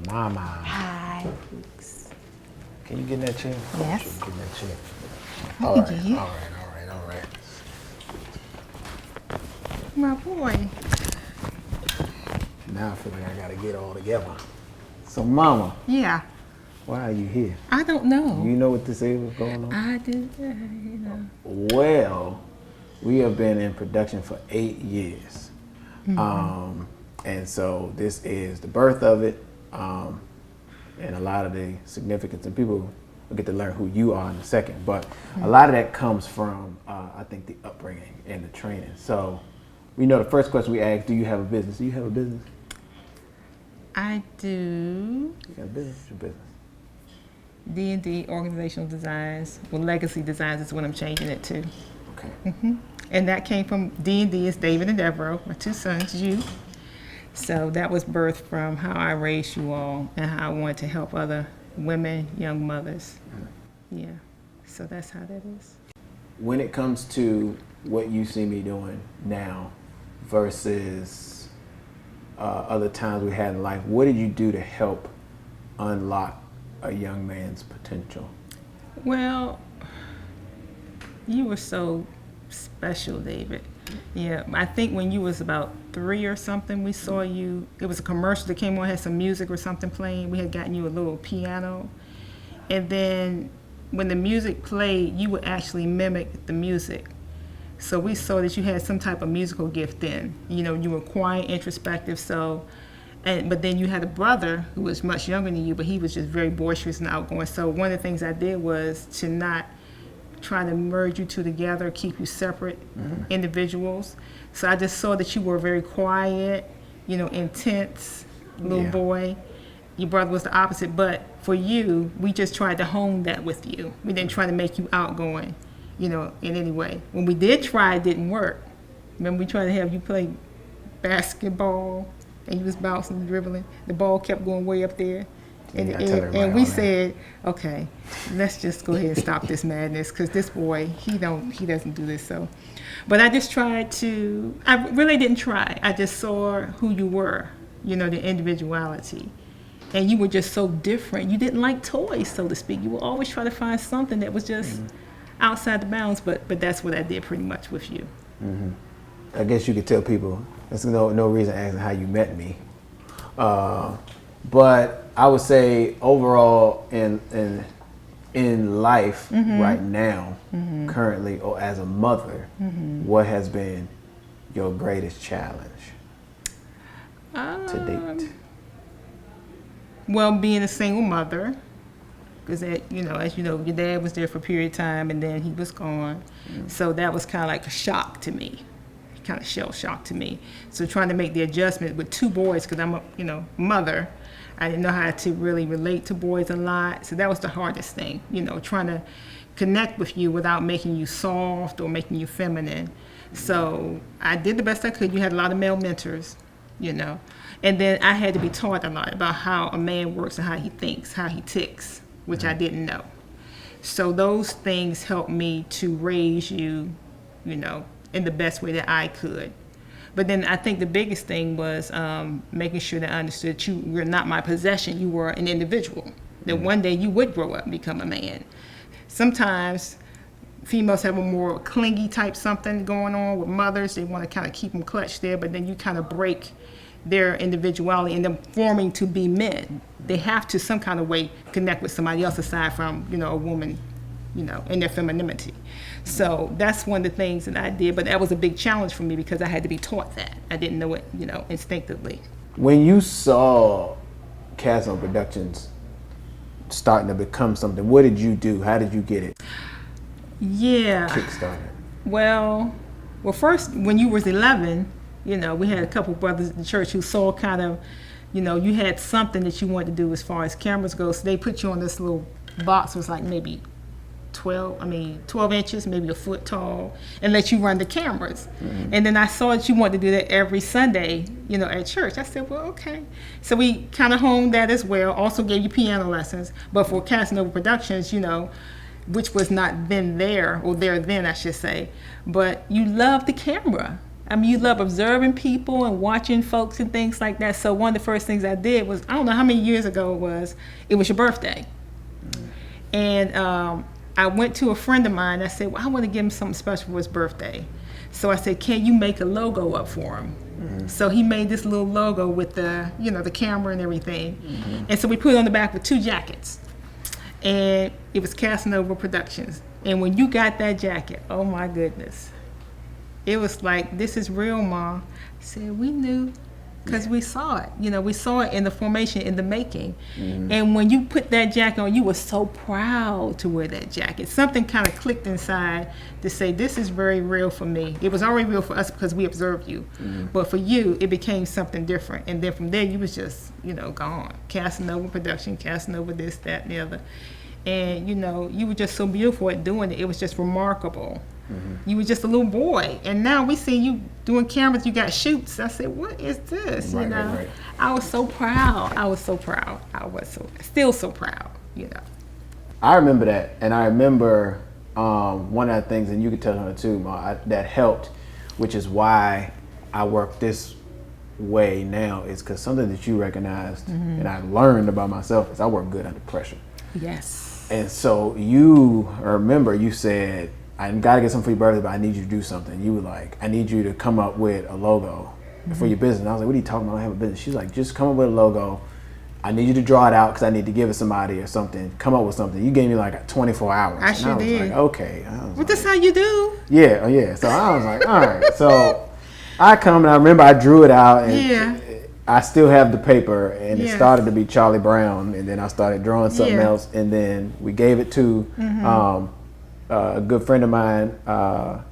Mama. Hi. Can you get in that chair? Yes. Sure, get in that chair. I All can right, get you. all right, all right. My boy. Now I feel like I gotta get all together. So, Mama, Yeah. why are you here? I don't know. You know what this is, what's going on? I did, you know. Well, we have been in production for 8 years. And so this is the birth of it, and a lot of the significance, and people will get to learn who you are in a second, but a lot of that comes from, I think, the upbringing and the training. So we know the first question we ask, do you have a business? Do you have a business? I do You got a business? What's your business? D&D organizational designs. Well, legacy designs is what I'm changing it to. Okay. And that came from D&D is David and Devereaux, my two sons, you. So that was birthed from how I raised you all and how I wanted to help other women, young mothers. Yeah. So that's how that is. When it comes to what you see me doing now versus other times we had in life, what did you do to help unlock a young man's potential? Well, you were so special, David. Yeah, I think when you was about 3 or something, we saw you. It was a commercial that came on, had some music or something playing. We had gotten you a little piano. And then when the music played, you would actually mimic the music. So we saw that you had some type of musical gift then. You know, you were quiet, introspective, but then you had a brother who was much younger than you, but he was just very boisterous and outgoing. So one of the things I did was to not try to merge you two together, keep you separate individuals. So I just saw that you were very quiet, you know, intense little boy. Your brother was the opposite, but for you, we just tried to hone that with you. We didn't try to make you outgoing, you know, in any way. When we did try, it didn't work. Remember, we tried to have you play basketball, and you was bouncing and dribbling. The ball kept going way up there. And we said, okay, let's just go ahead and stop this madness, because this boy, he doesn't do this. So, but I just tried to. I really didn't try. I just saw who you were, you know, the individuality, and you were just so different. You didn't like toys, so to speak. You would always try to find something that was just outside the bounds. But that's what I did pretty much with you. I guess you could tell people there's no reason asking how you met me, but I would say overall in life right now, currently, or as a mother, what has been your greatest challenge to date? Well, being a single mother, because you know, as you know, your dad was there for a period of time and then he was gone, so that was kind of like a shock to me. Kind of shell shock to me. So trying to make the adjustment with two boys, because I'm a mother, I didn't know how to really relate to boys a lot. So that was the hardest thing, you know, trying to connect with you without making you soft or making you feminine. So I did the best I could. You had a lot of male mentors, you know, and then I had to be taught a lot about how a man works and how he thinks, how he ticks, which I didn't know. So those things helped me to raise you, you know, in the best way that I could. But then I think the biggest thing was making sure that I understood that you were not my possession. You were an individual. That one day you would grow up and become a man. Sometimes females have a more clingy type something going on with mothers. They want to kind of keep them clutched there, but then you kind of break their individuality and them forming to be men. They have to some kind of way connect with somebody else aside from, a woman, in their femininity. So that's one of the things that I did, but that was a big challenge for me because I had to be taught that. I didn't know it, instinctively. When you saw Casanova Productions starting to become something, what did you do? How did you get it kickstarted? Well, first, when you was 11, we had a couple brothers in the church who saw kind of, you had something that you wanted to do as far as cameras go. So they put you on this little box, was like maybe 12 inches, maybe a foot tall, and let you run the cameras. Mm-hmm. And then I saw that you wanted to do that every Sunday, at church. I said, well, okay. So we kind of honed that as well. Also gave you piano lessons. But for Casanova Productions, which was not then there, or there then, I should say, but you love the camera. I mean, you love observing people and watching folks and things like that. So one of the first things I did was, I don't know how many years ago it was your birthday. Mm-hmm. And I went to a friend of mine. I said, well, I want to give him something special for his birthday. So I said, can you make a logo up for him? Mm-hmm. So he made this little logo with the camera and everything. Mm-hmm. And so we put it on the back with 2 jackets. And it was Casanova Productions. And when you got that jacket, oh my goodness. It was like, this is real, Mom. I said, we knew, because we saw it. We saw it in the formation, in the making. Mm-hmm. And when you put that jacket on, you were so proud to wear that jacket. Something kind of clicked inside to say, this is very real for me. It was already real for us because we observed you. Mm-hmm. But for you, it became something different. And then from there, you was just, gone. Casanova Production, Casanova this, that, and the other. And, you were just so beautiful at doing it. It was just remarkable. Mm-hmm. You were just a little boy, and now we see you doing cameras. You got shoots. I said, "What is this?" Right. I was so proud. I was still so proud. I remember that, and I remember one of the things, and you could tell her too, Ma, that helped, which is why I work this way now. Is because something that you recognized, mm-hmm. and I learned about myself is I work good under pressure. Yes. And so I remember you said, I gotta get something for your birthday, but I need you to do something. You were like, I need you to come up with a logo mm-hmm. for your business. And I was like, what are you talking about? I have a business. She's like, just come up with a logo. I need you to draw it out because I need to give it to somebody or something. Come up with something. You gave me like 24 hours. I sure did. Like, okay. That's how you do. Yeah. So I was like, all right. So I come and I remember I drew it out and I still have the paper and it started to be Charlie Brown, and then I started drawing something else, and then we gave it to mm-hmm. A good friend of mine, I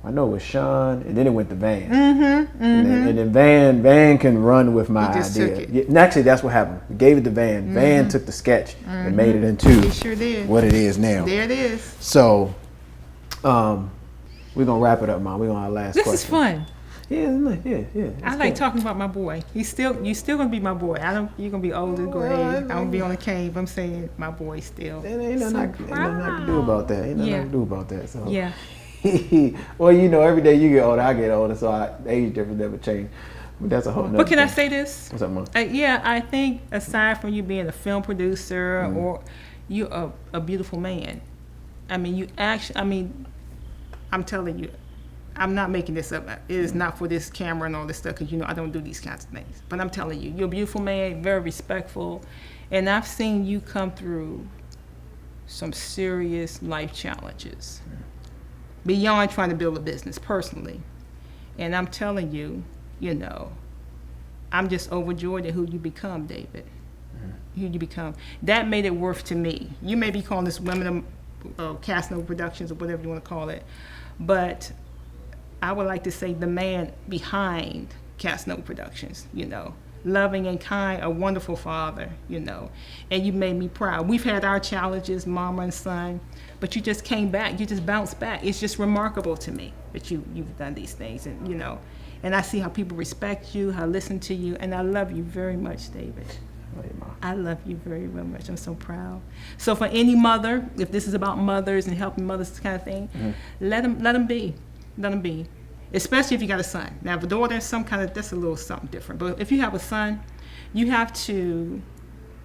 know it was Sean, and then it went to Van. Mm-hmm, mm-hmm. And then Van can run with my idea. And actually, that's what happened. We gave it to Van. Mm-hmm. Van took the sketch mm-hmm. and made it into what it is now. There it is. So, we're gonna wrap it up, Mom. We're gonna our last question. This is fun. Yeah. I like talking about my boy. You still gonna be my boy. You're gonna be old and gray. I'm gonna be on the cave. I'm saying my boy still. Ain't nothing I can do about that. Ain't nothing I can do about that. So yeah. Well, every day you get older, I get older, so the age difference never change. But that's a whole nother But can thing. I say this? What's up, Mom? I think aside from you being a film producer mm-hmm. or you're a beautiful man. I mean, I'm telling you, I'm not making this up. It is not for this camera and all this stuff because, I don't do these kinds of things. But I'm telling you, you're a beautiful man, very respectful. And I've seen you come through some serious life challenges beyond trying to build a business personally. And I'm telling you, I'm just overjoyed at who you become, David. Mm-hmm. Who you become. That made it worth to me. You may be calling this Women of Casanova Productions or whatever you want to call it. But I would like to say the man behind Casanova Productions, loving and kind, a wonderful father, and you made me proud. We've had our challenges, mama and son, but you just came back, you just bounced back. It's just remarkable to me that you've done these things, and and I see how people respect you, how listen to you, and I love you very much, David. I love you very, very much. I'm so proud. So for any mother, if this is about mothers and helping mothers kind of thing, mm-hmm. let them be. Let them be, especially if you got a son. Now, if a daughter, that's a little something different. But if you have a son, you have to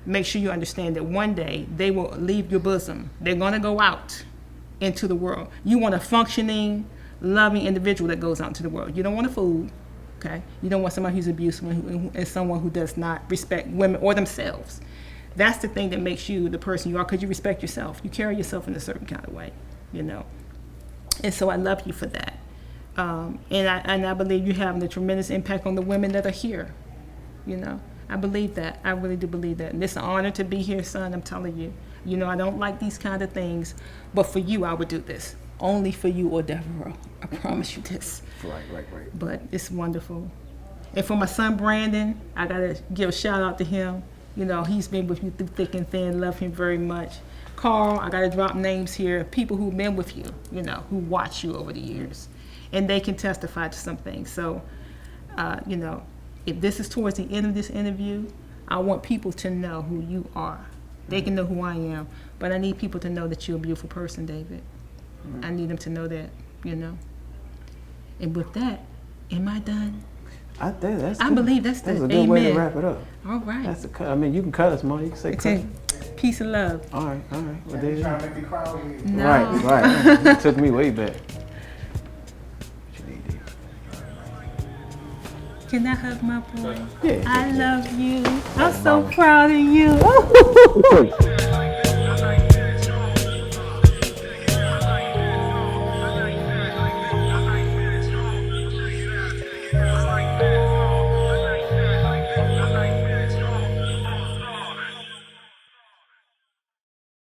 make sure you understand that one day they will leave your bosom. They're going to go out into the world. You want a functioning, loving individual that goes out into the world. You don't want a fool. Okay, you don't want somebody who's abusive and someone who does not respect women or themselves. That's the thing that makes you the person you are, because you respect yourself. You carry yourself in a certain kind of way, you know. And so I love you for that. And I believe you're having a tremendous impact on the women that are here, you know. I believe that. I really do believe that. And it's an honor to be here, son. I'm telling you. You know, I don't like these kind of things, but for you, I would do this. Only for you or Devereaux. I promise you this. Right. But it's wonderful. And for my son, Brandon, I got to give a shout out to him. You know, he's been with you through thick and thin. Love him very much. Carl, I got to drop names here. People who've been with you, you know, who watch you over the years. And they can testify to some things. So, you know, if this is towards the end of this interview, I want people to know who you are. They can know who I am. But I need people to know that you're a beautiful person, David. I need them to know that, you know. And with that, am I done? I believe that's a good amen. way to wrap it up. All right. That's a cut. I mean, you can cut us, Mom. You can say cut. Peace and love. All right. Well, there you Trying to make the crowd leave. No. Right. It took me way back. What you need, Can I hug my boy? Yeah. I love you. I'm so proud of you.